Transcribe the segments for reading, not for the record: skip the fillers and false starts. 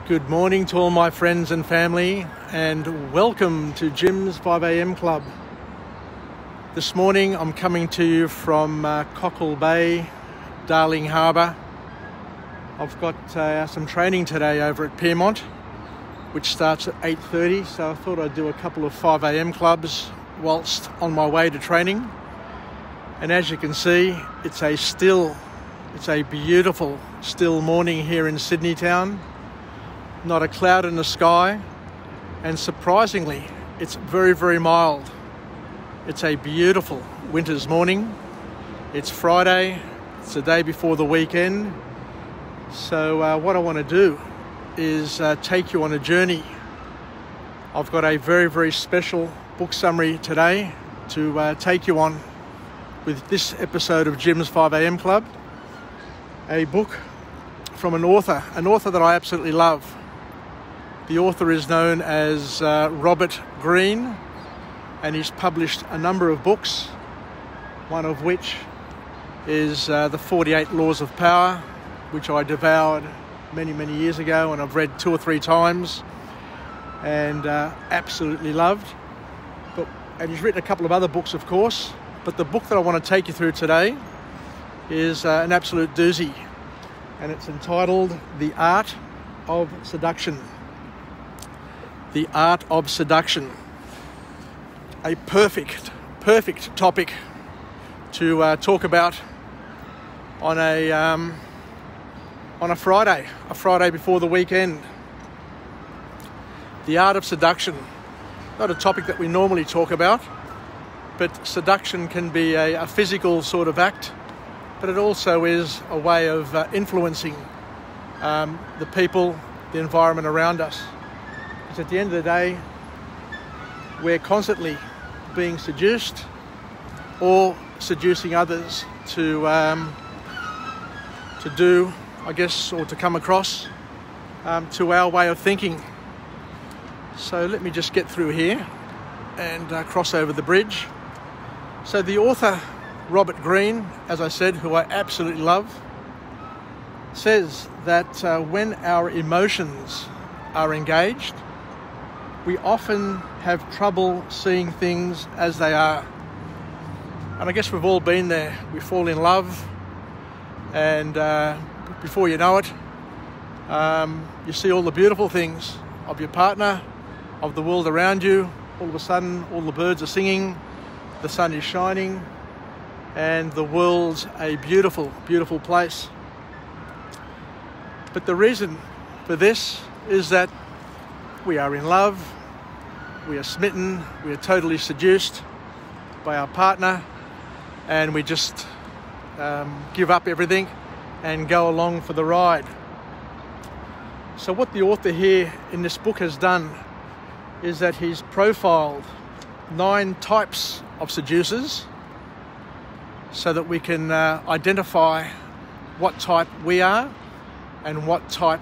Good morning to all my friends and family, and welcome to Jim's 5am Club. This morning I'm coming to you from Cockle Bay, Darling Harbour. I've got some training today over at Piermont, which starts at 8:30, so I thought I'd do a couple of 5am clubs whilst on my way to training. And as you can see, it's a beautiful still morning here in Sydney town. Not a cloud in the sky, and surprisingly, it's very, very mild. It's a beautiful winter's morning. It's Friday, it's the day before the weekend. So what I want to do is take you on a journey. I've got a very, very special book summary today to take you on with this episode of Jim's 5am Club. A book from an author that I absolutely love. The author is known as Robert Greene, and he's published a number of books, one of which is The 48 Laws of Power, which I devoured many, many years ago and I've read 2 or 3 times and absolutely loved. And he's written a couple of other books, of course, but the book that I want to take you through today is an absolute doozy, and it's entitled The Art of Seduction. The Art of Seduction. A perfect topic to talk about on a Friday before the weekend. The art of seduction. Not a topic that we normally talk about, but seduction can be a physical sort of act, but it also is a way of influencing the people, the environment around us. At the end of the day, we're constantly being seduced or seducing others to do, I guess, or to come across to our way of thinking. So let me just get through here and cross over the bridge. So the author, Robert Greene, as I said, who I absolutely love, says that when our emotions are engaged, we often have trouble seeing things as they are. And I guess we've all been there. We fall in love, and before you know it, you see all the beautiful things of your partner, of the world around you. All of a sudden, all the birds are singing, the sun is shining, and the world's a beautiful, beautiful place. But the reason for this is that we are in love, we are smitten, we are totally seduced by our partner, and we just give up everything and go along for the ride. So what the author here in this book has done is that he's profiled 9 types of seducers so that we can identify what type we are and what type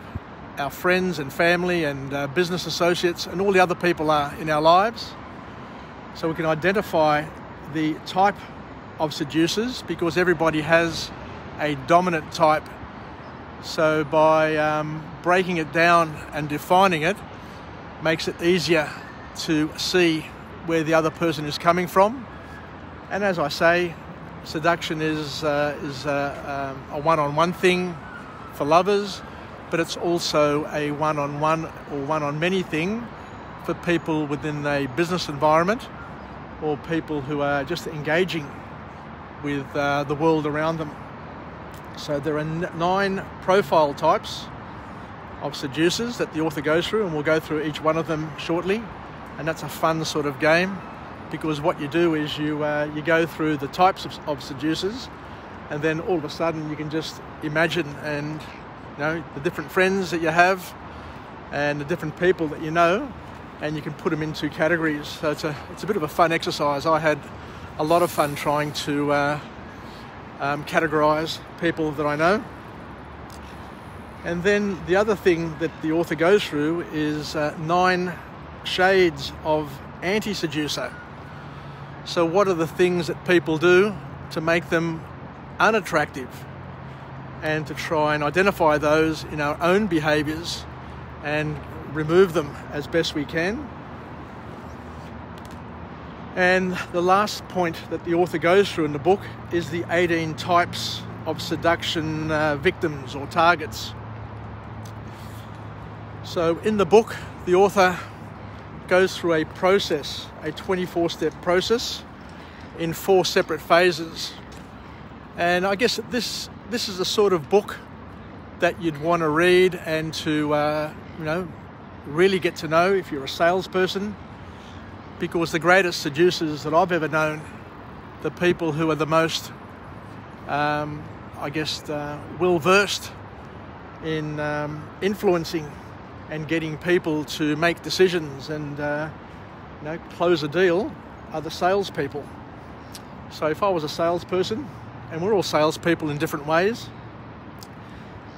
our friends and family and business associates and all the other people are in our lives. So we can identify the type of seducers, because everybody has a dominant type. So by breaking it down and defining it, makes it easier to see where the other person is coming from. And as I say, seduction is a one-on-one thing for lovers, but it's also a one-on-one or one-on-many thing for people within a business environment or people who are just engaging with the world around them. So there are 9 profile types of seducers that the author goes through, and we'll go through each one of them shortly. And that's a fun sort of game, because what you do is you go through the types of seducers, and then all of a sudden you can just imagine and the different friends that you have and the different people that you know, and you can put them into categories. So it's a bit of a fun exercise. I had a lot of fun trying to categorize people that I know. And then the other thing that the author goes through is 9 shades of anti-seducer. So what are the things that people do to make them unattractive, and to try and identify those in our own behaviours and remove them as best we can. And the last point that the author goes through in the book is the 18 types of seduction victims or targets. So in the book, the author goes through a process, a 24-step process in 4 separate phases. And I guess this is the sort of book that you'd want to read and to really get to know if you're a salesperson, because the greatest seducers that I've ever known, the people who are the most well-versed in influencing and getting people to make decisions and close a deal, are the salespeople. So if I was a salesperson, and we're all salespeople in different ways,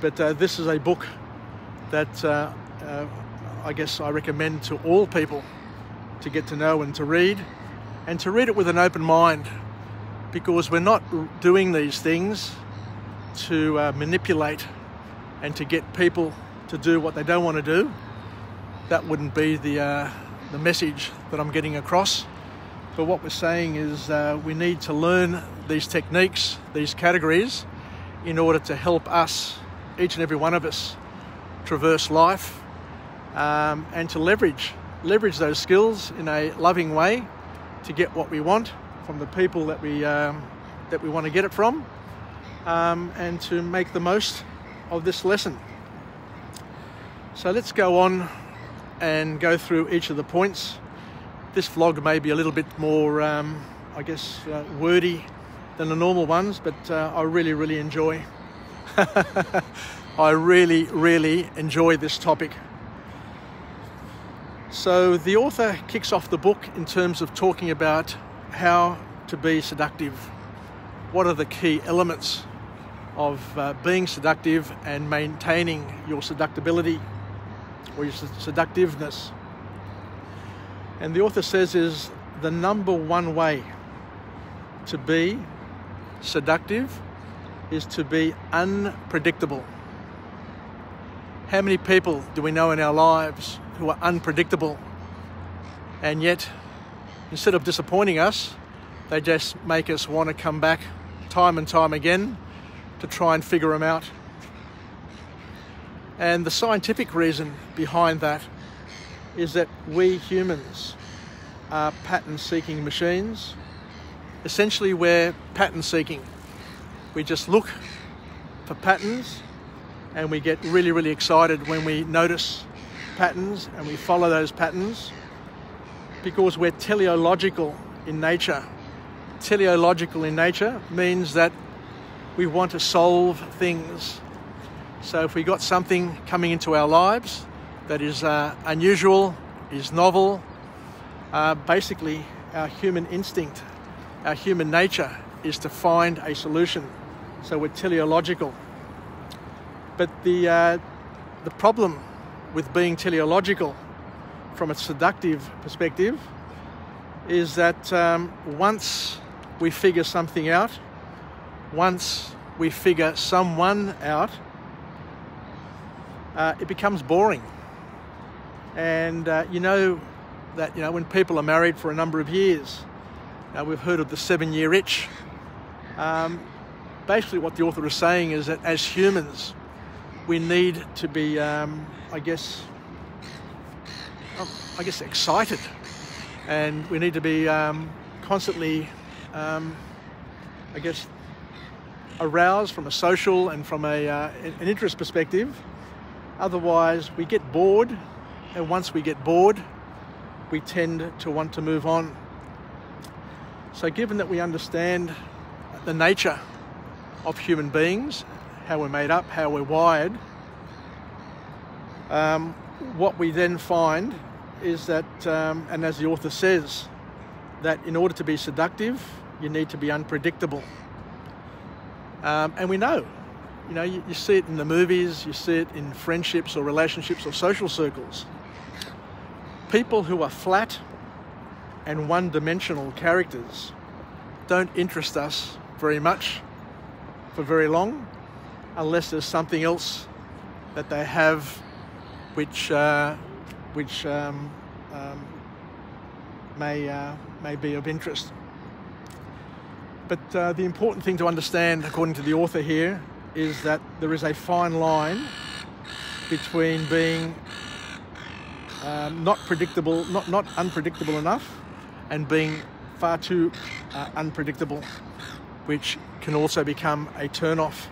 but this is a book that I guess I recommend to all people to get to know and to read it with an open mind, because we're not doing these things to manipulate and to get people to do what they don't want to do. That wouldn't be the message that I'm getting across. But what we're saying is we need to learn these techniques, these categories, in order to help us, each and every one of us, traverse life and to leverage those skills in a loving way to get what we want from the people that we want to get it from, and to make the most of this lesson. So let's go on and go through each of the points. This vlog may be a little bit more, wordy than the normal ones, but I really enjoy. I really enjoy this topic. So the author kicks off the book in terms of talking about how to be seductive. What are the key elements of being seductive and maintaining your seductibility or your seductiveness? And the author says is the number one way to be seductive is to be unpredictable. How many people do we know in our lives who are unpredictable, and yet instead of disappointing us, they just make us want to come back time and time again to try and figure them out? And the scientific reason behind that is that we humans are pattern-seeking machines. Essentially, we're pattern-seeking. We just look for patterns, and we get really excited when we notice patterns and we follow those patterns, because we're teleological in nature. Teleological in nature means that we want to solve things. So if we got something coming into our lives that is unusual, is novel, basically our human instinct, our human nature is to find a solution. So we're teleological. But the problem with being teleological from a seductive perspective is that once we figure something out, once we figure someone out, it becomes boring. And when people are married for a number of years, we've heard of the 7-year itch. Basically what the author is saying is that as humans, we need to be, excited, and we need to be constantly, aroused from a social and from an interest perspective. Otherwise, we get bored, and once we get bored, we tend to want to move on. So given that we understand the nature of human beings, how we're made up, how we're wired, what we then find is that, and as the author says, that in order to be seductive, you need to be unpredictable. And we know, you see it in the movies, you see it in friendships or relationships or social circles. People who are flat and one-dimensional characters don't interest us very much for very long, unless there's something else that they have which may be of interest. But the important thing to understand, according to the author here, is that there is a fine line between being not unpredictable enough, and being far too unpredictable, which can also become a turn-off.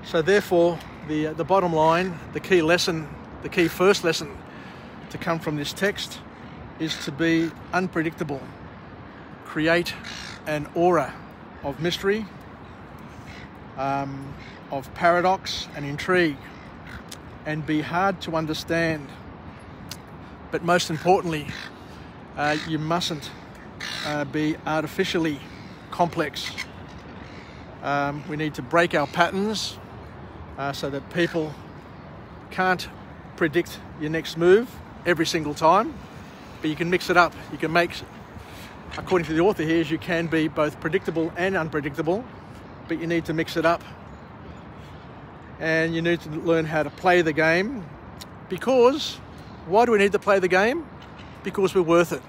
So therefore, the bottom line, the key first lesson to come from this text is to be unpredictable. Create an aura of mystery, of paradox and intrigue, and be hard to understand. But most importantly, you mustn't be artificially complex. We need to break our patterns so that people can't predict your next move every single time, but you can mix it up. You can make, according to the author here, you can be both predictable and unpredictable, but you need to mix it up. And you need to learn how to play the game. Because, why do we need to play the game? Because we're worth it.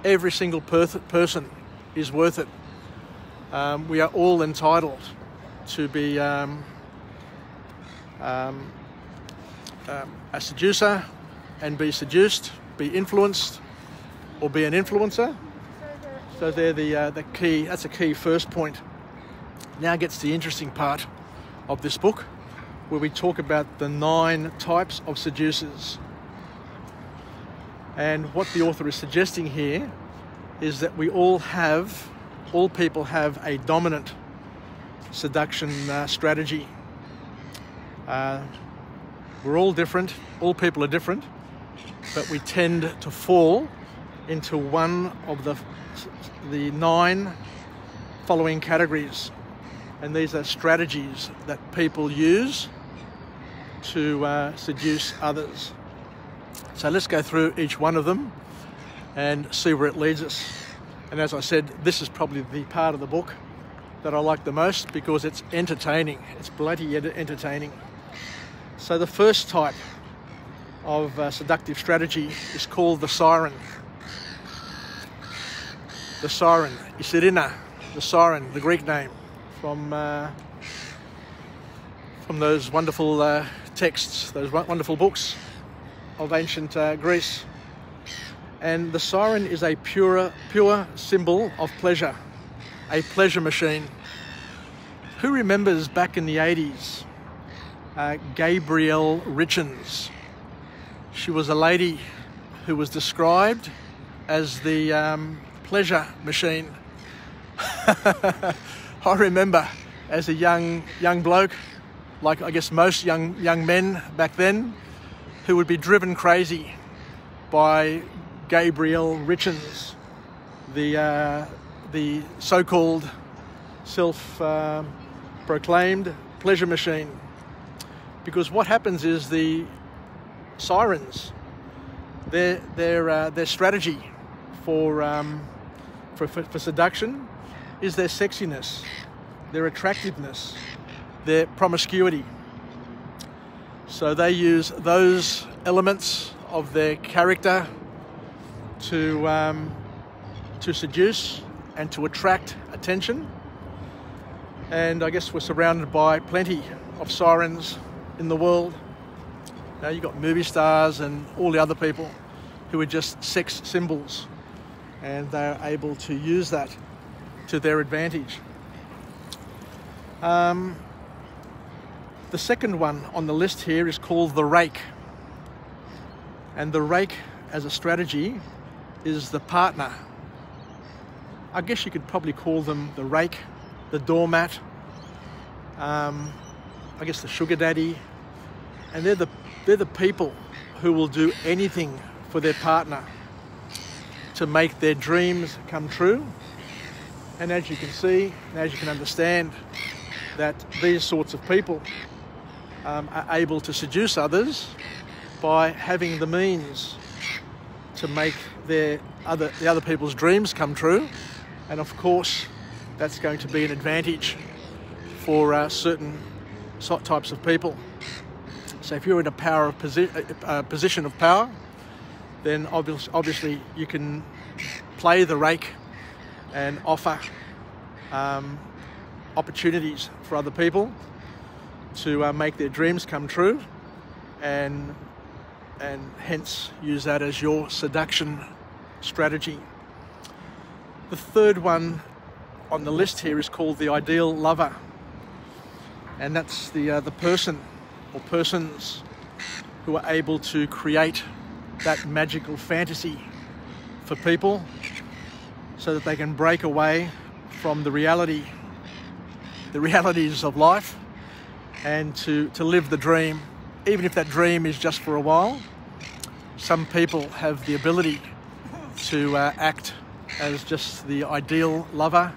Every single person is worth it. We are all entitled to be a seducer and be seduced, be influenced, or be an influencer. So they're the key. That's a key first point. Now gets the interesting part of this book, where we talk about the 9 types of seducers. And what the author is suggesting here is that all people have a dominant seduction strategy. We're all different, all people are different, but we tend to fall into one of the 9 following categories. And these are strategies that people use to seduce others. So let's go through each one of them and see where it leads us. And as I said, this is probably the part of the book that I like the most because it's entertaining. It's bloody entertaining. So the first type of seductive strategy is called the Siren. The Siren, Isirina, the Siren, the Greek name, from those wonderful texts, those wonderful books of ancient Greece. And the Siren is a pure symbol of pleasure, a pleasure machine. Who remembers back in the 80s, Gabrielle Richens? She was a lady who was described as the pleasure machine. I remember as a young bloke, like I guess most young men back then, who would be driven crazy by Gabrielle Richens, the so-called self-proclaimed pleasure machine. Because what happens is the Sirens, their strategy for seduction is their sexiness, their attractiveness, their promiscuity. So they use those elements of their character to seduce and to attract attention. And I guess we're surrounded by plenty of sirens in the world. Now you've got movie stars and all the other people who are just sex symbols, and they're able to use that to their advantage. The second one on the list here is called the Rake. And the Rake as a strategy is the partner. I guess you could probably call them the Rake, the doormat, I guess the sugar daddy. And they're the people who will do anything for their partner to make their dreams come true. And as you can see, and as you can understand, that these sorts of people are able to seduce others by having the means to make the other people's dreams come true. And of course, that's going to be an advantage for certain types of people. So if you're in a position of power, then obviously you can play the rake and offer opportunities for other people to make their dreams come true, and hence use that as your seduction strategy. The third one on the list here is called the ideal lover, and that's the person or persons who are able to create that magical fantasy for people so that they can break away from the realities of life and to live the dream, even if that dream is just for a while. Some people have the ability to act as just the ideal lover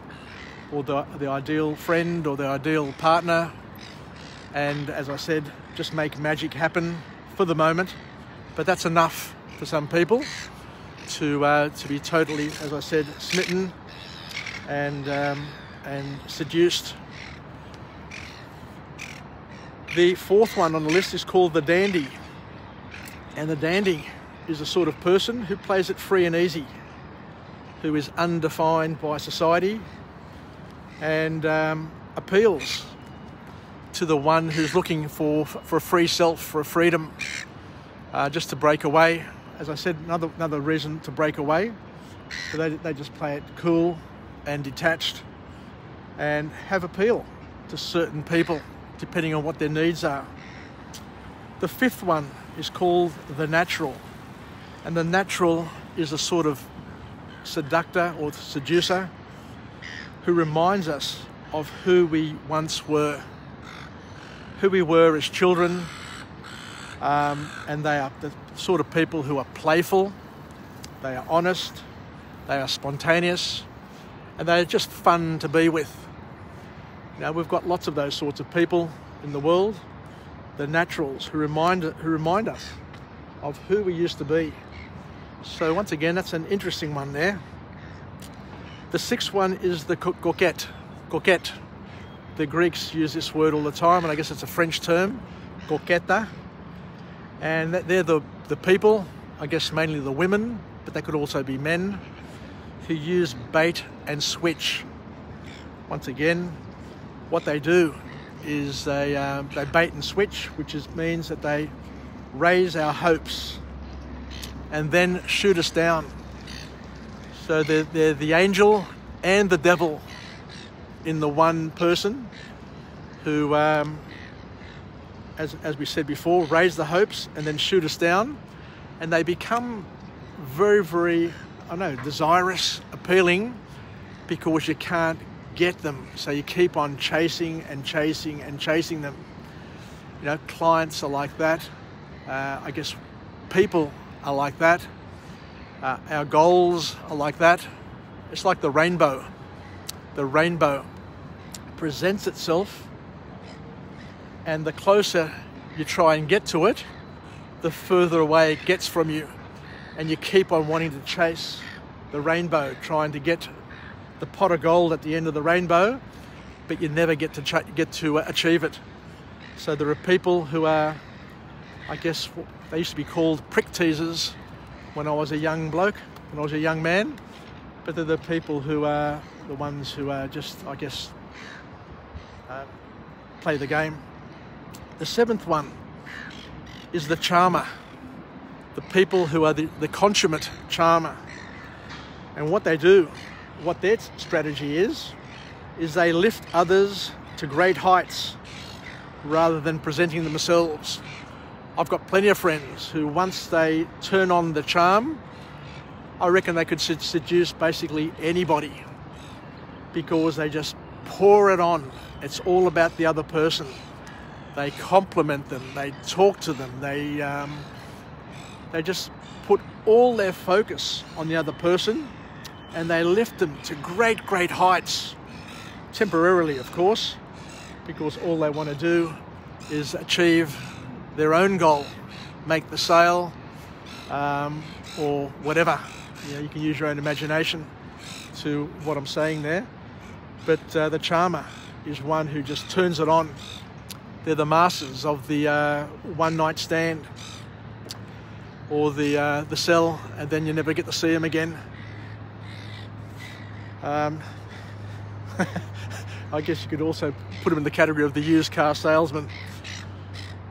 or the ideal friend or the ideal partner, and as I said, just make magic happen for the moment. But that's enough for some people to be totally, as I said, smitten and seduced. The fourth one on the list is called the dandy, and the dandy is a sort of person who plays it free and easy, who is undefined by society and appeals to the one who's looking for a free self, for a freedom, just to break away. As I said, another reason to break away. So they just play it cool and detached and have appeal to certain people depending on what their needs are. The fifth one is called the natural, and the natural is a sort of seductor or seducer who reminds us of who we once were, who we were as children, and they are the sort of people who are playful, they are honest, they are spontaneous, and they're just fun to be with. Now, we've got lots of those sorts of people in the world, the naturals, who remind us of who we used to be. So once again, that's an interesting one there. The sixth one is the coquette. Coquette. The Greeks use this word all the time, and I guess it's a French term, coquetta. And they're the people, I guess mainly the women, but they could also be men, who use bait and switch. Once again, what they do is they bait and switch, which means that they raise our hopes and then shoot us down. So they're the angel and the devil in the one person who, as we said before, raise the hopes and then shoot us down, and they become very, very, desirous, appealing, because you can't get them, so you keep on chasing and chasing and chasing them. Clients are like that. I guess people are like that. Our goals are like that. It's like the rainbow. The rainbow presents itself, and the closer you try and get to it, the further away it gets from you, and you keep on wanting to chase the rainbow, trying to get the pot of gold at the end of the rainbow, but you never get to achieve it. So there are people who are, I guess, they used to be called prick teasers when I was a young bloke, when I was a young man, but they're the people who are the ones who are just, I guess, play the game. The seventh one is the charmer, the people who are the consummate charmer. And what they do, what their strategy is they lift others to great heights rather than presenting themselves. I've got plenty of friends who, once they turn on the charm, I reckon they could seduce basically anybody, because they just pour it on. It's all about the other person. They compliment them, they talk to them, they just put all their focus on the other person, and they lift them to great, great heights, temporarily, of course, because all they want to do is achieve their own goal, make the sale, or whatever. You can use your own imagination to what I'm saying there. But the charmer is one who just turns it on. They're the masters of the one-night stand, or the cell, and then you never get to see them again. I guess you could also put them in the category of the used car salesman.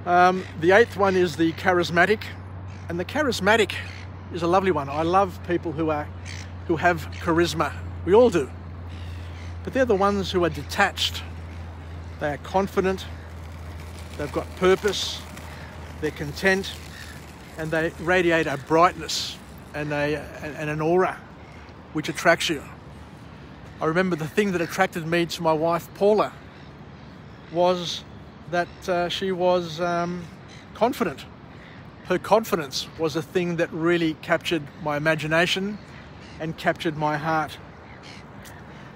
The eighth one is the charismatic, and the charismatic is a lovely one. I love people who have charisma. We all do. But they're the ones who are detached. They are confident. They've got purpose. They're content, and they radiate a brightness and an aura which attracts you. I remember the thing that attracted me to my wife Paula was that she was confident. Her confidence was a thing that really captured my imagination and captured my heart.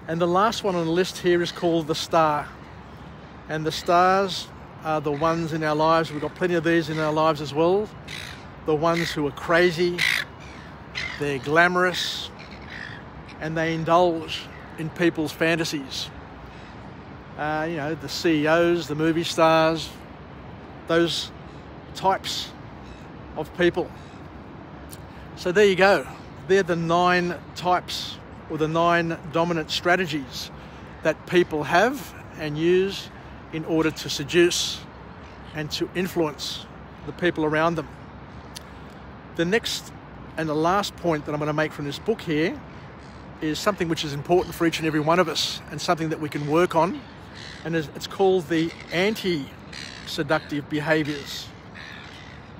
And the last one on the list here is called the star. And the stars are the ones in our lives, we've got plenty of these in our lives as well, the ones who are crazy, they're glamorous, and they indulge in people's fantasies. The CEOs, the movie stars, those types of people. So there you go. They're the 9 types, or the 9 dominant strategies that people have and use in order to seduce and to influence the people around them. The next and the last point that I'm going to make from this book here is something which is important for each and every one of us, and something that we can work on, and it's called the anti-seductive behaviors.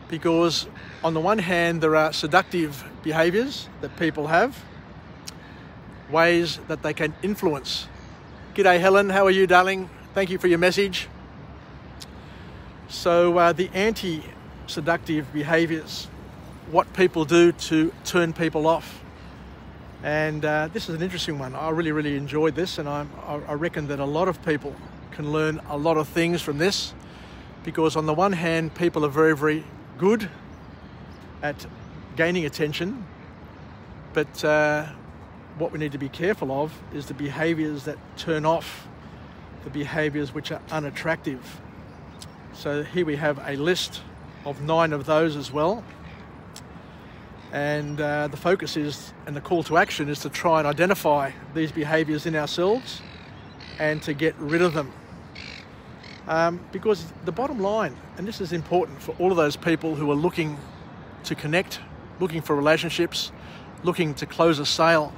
Because on the one hand, there are seductive behaviors that people have, ways that they can influence. G'day Helen, how are you, darling? Thank you for your message. So the anti-seductive behaviors, what people do to turn people off. And this is an interesting one. I really, really enjoyed this, and I reckon that a lot of people can learn a lot of things from this, because on the one hand, people are very, very good at gaining attention, but what we need to be careful of is the behaviors that turn off, the behaviors which are unattractive. So here we have a list of 9 of those as well. And the focus is, and the call to action is, to try and identify these behaviors in ourselves and to get rid of them. Because the bottom line, and this is important for all of those people who are looking to connect, looking for relationships, looking to close a sale,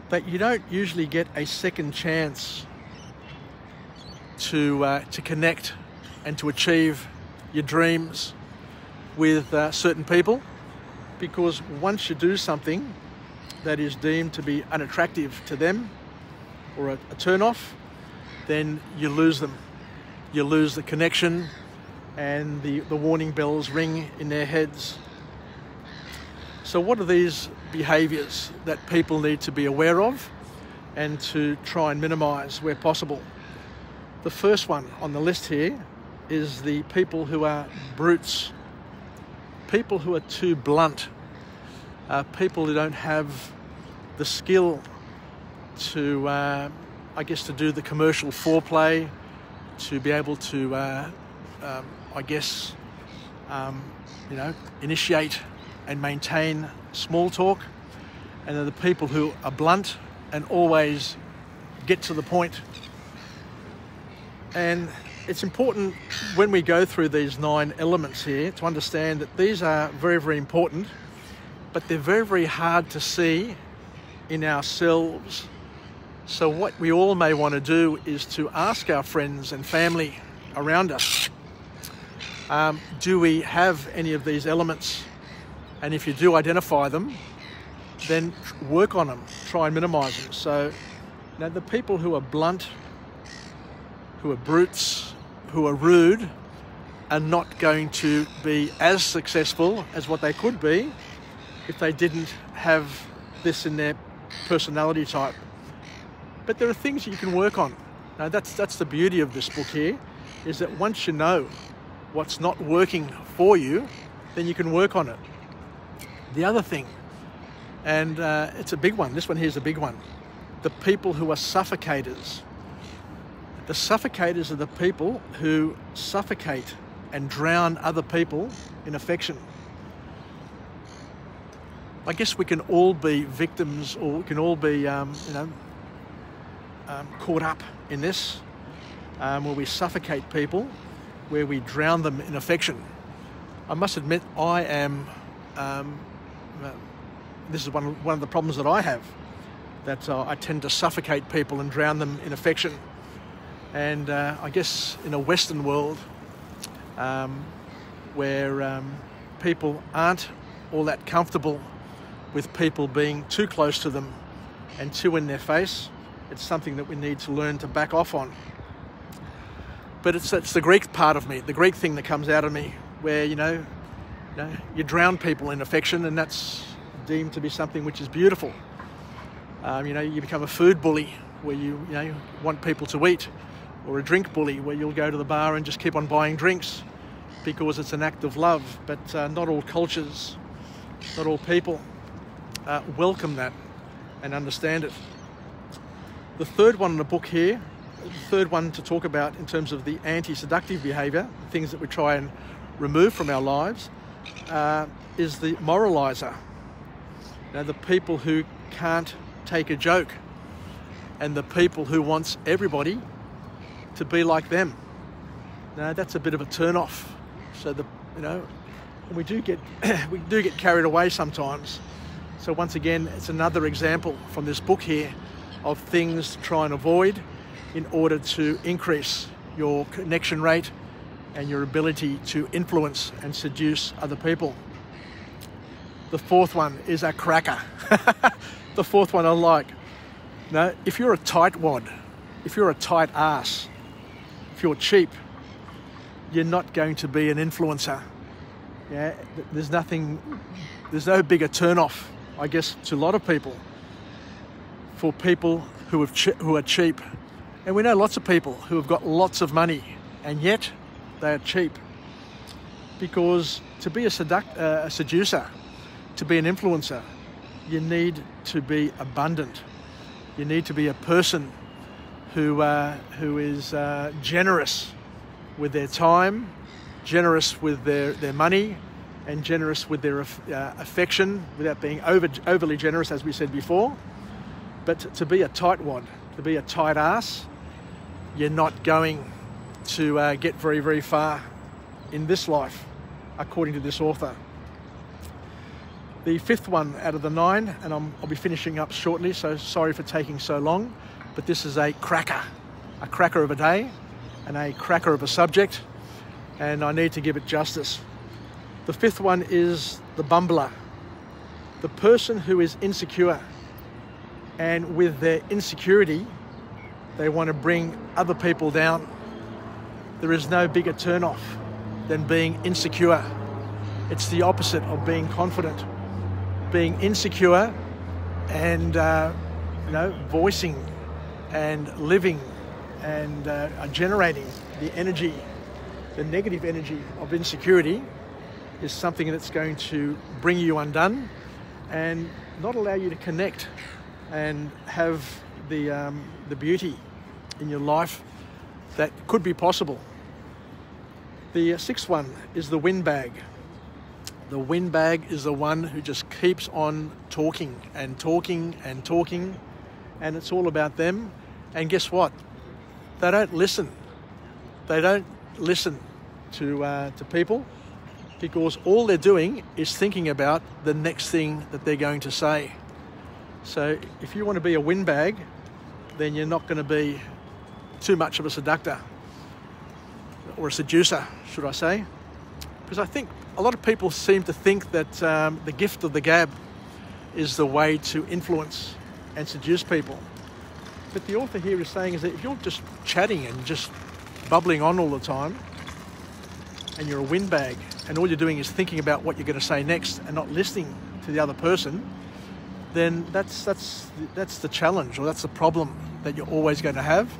that you don't usually get a second chance to connect and to achieve your dreams with certain people. Because once you do something that is deemed to be unattractive to them, or a turn-off, then you lose them. You lose the connection, and the warning bells ring in their heads. So what are these behaviors that people need to be aware of and to try and minimize where possible? The first one on the list here is the people who are brutes. People who are too blunt, people who don't have the skill to, to do the commercial foreplay, to be able to, initiate and maintain small talk. And they're the people who are blunt and always get to the point. And it's important when we go through these 9 elements here to understand that these are very, very important, but they're very, very hard to see in ourselves. So what we all may want to do is to ask our friends and family around us, do we have any of these elements? And if you do identify them, then work on them, try and minimize them. So the people who are blunt, who are brutes, who are rude, are not going to be as successful as what they could be if they didn't have this in their personality type. But there are things that you can work on. Now that's the beauty of this book here, is that once you know what's not working for you, then you can work on it. The other thing, and it's a big one, this one here's a big one, the people who are suffocators. The suffocators are the people who suffocate and drown other people in affection. I guess we can all be victims, or we can all be, caught up in this, where we suffocate people, where we drown them in affection. I must admit, I am. This is one of the problems that I have. That I tend to suffocate people and drown them in affection. And I guess in a Western world, where people aren't all that comfortable with people being too close to them and too in their face, it's something that we need to learn to back off on. But it's the Greek part of me, the Greek thing that comes out of me, where you drown people in affection, and that's deemed to be something which is beautiful. You become a food bully, where you want people to eat, or a drink bully, where you'll go to the bar and just keep on buying drinks because it's an act of love. But not all cultures, not all people welcome that and understand it. The third one in the book here, the third one to talk about in terms of the anti-seductive behaviour, the things that we try and remove from our lives, is the moralizer. The people who can't take a joke, and the people who wants everybody to be like them. Now that's a bit of a turn off. So we do get carried away sometimes. So once again, it's another example from this book here of things to try and avoid in order to increase your connection rate and your ability to influence and seduce other people. The fourth one is a cracker. The fourth one I like. If you're a tightwad, if you're a tight ass, if you're cheap, you're not going to be an influencer. There's no bigger turn-off, I guess, to a lot of people, for people who are cheap. And we know lots of people who have got lots of money, and yet they are cheap. Because to be a seducer, to be an influencer, you need to be abundant. You need to be a person who is generous with their time, generous with their money, and generous with their affection, without being overly generous, as we said before. But to be a tightwad, to be a tight ass, you're not going to get very, very far in this life, according to this author. The fifth one out of the 9, and I'll be finishing up shortly, so sorry for taking so long, but this is a cracker of a day and a cracker of a subject, and I need to give it justice. The fifth one is the bumbler, the person who is insecure, and with their insecurity, they want to bring other people down. There is no bigger turn-off than being insecure. It's the opposite of being confident. Being insecure and voicing and living and generating the energy, the negative energy of insecurity, is something that's going to bring you undone and not allow you to connect and have the beauty in your life that could be possible. The sixth one is the windbag. The windbag is the one who just keeps on talking and talking and talking, and it's all about them. And guess what? They don't listen. They don't listen to people, because all they're doing is thinking about the next thing that they're going to say. So if you want to be a windbag, then you're not going to be too much of a seductor, or a seducer, should I say. Because I think a lot of people seem to think that the gift of the gab is the way to influence and seduce people. But the author here is saying is that if you're just chatting and just bubbling on all the time, and you're a windbag, and all you're doing is thinking about what you're going to say next and not listening to the other person, then that's the challenge, or that's the problem that you're always going to have,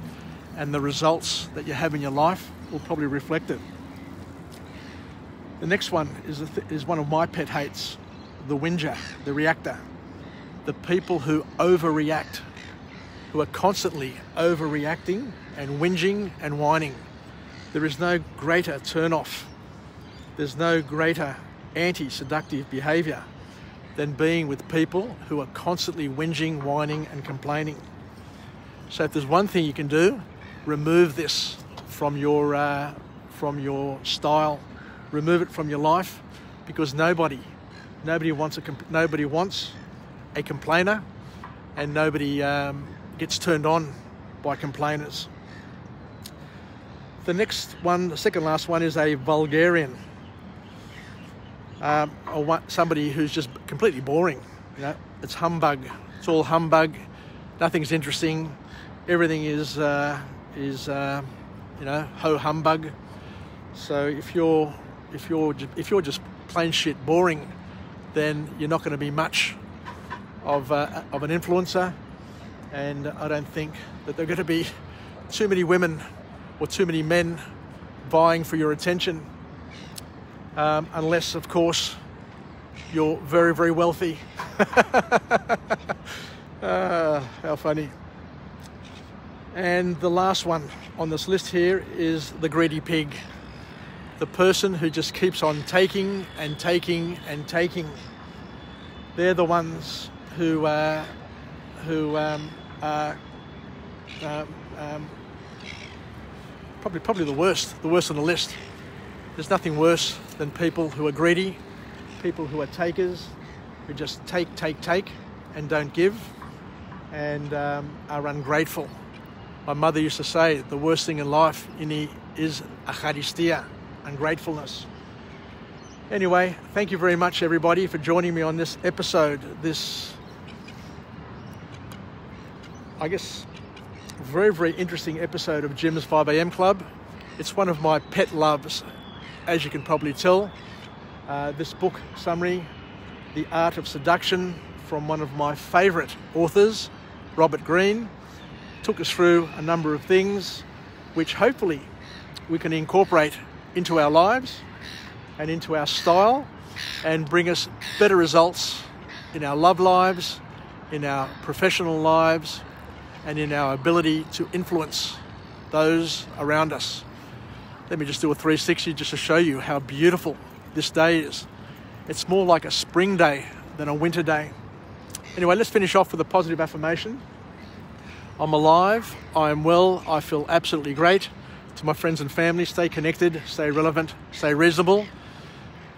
and the results that you have in your life will probably reflect it. The next one is one of my pet hates, the whinger, the reactor, the people who overreact, who are constantly overreacting and whinging and whining. There is no greater turn-off. There's no greater anti-seductive behavior than being with people who are constantly whinging, whining and complaining. So if there's one thing you can do, remove this from your style, remove it from your life, because nobody wants a complainer, and nobody gets turned on by complainers. The second last one is a vulgarian. Somebody who's just completely boring. It's humbug. It's all humbug. Nothing's interesting. Everything is ho humbug. So if you're just plain shit boring, then you're not going to be much of an influencer. And I don't think that there are going to be too many women or too many men vying for your attention. Unless, of course, you're very, very wealthy. How funny. And the last one on this list here is the greedy pig. The person who just keeps on taking and taking and taking. They're the ones who probably the worst on the list. There's nothing worse than people who are greedy, people who are takers, who just take and don't give, and are ungrateful. My mother used to say the worst thing in life is acharistia, ungratefulness. Anyway, thank you very much, everybody, for joining me on this episode. This, I guess, very, very interesting episode of Jim's 5 a.m. Club. It's one of my pet loves, as you can probably tell. This book summary, The Art of Seduction, from one of my favourite authors, Robert Greene, took us through a number of things which hopefully we can incorporate into our lives and into our style and bring us better results in our love lives, in our professional lives, and in our ability to influence those around us. Let me just do a 360 just to show you how beautiful this day is. It's more like a spring day than a winter day. Anyway, let's finish off with a positive affirmation. I'm alive, I am well, I feel absolutely great. To my friends and family, stay connected, stay relevant, stay reasonable.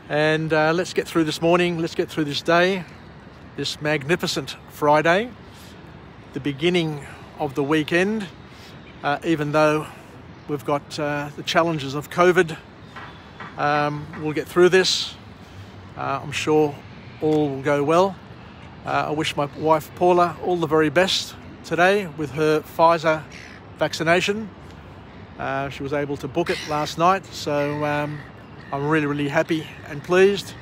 And let's get through this morning, let's get through this day, this magnificent Friday, the beginning of the weekend, even though we've got the challenges of COVID. We'll get through this. I'm sure all will go well. I wish my wife Paula all the very best today with her Pfizer vaccination. She was able to book it last night, so I'm really, really happy and pleased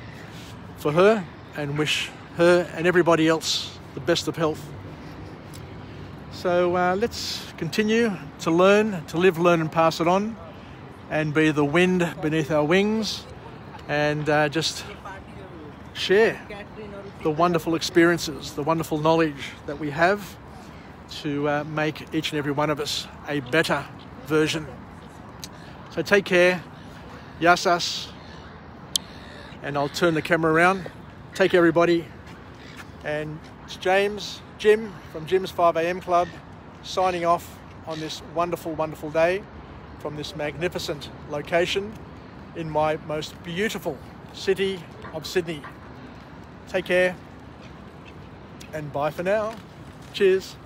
for her, and wish her and everybody else the best of health. So let's continue to learn, to live, learn and pass it on, and be the wind beneath our wings, and just share the wonderful experiences, the wonderful knowledge that we have to make each and every one of us a better version. So take care, yasas, and I'll turn the camera around. Take care, everybody, and it's Jim from Jim's 5 a.m. Club, signing off on this wonderful, wonderful day from this magnificent location in my most beautiful city of Sydney. Take care, and bye for now. Cheers.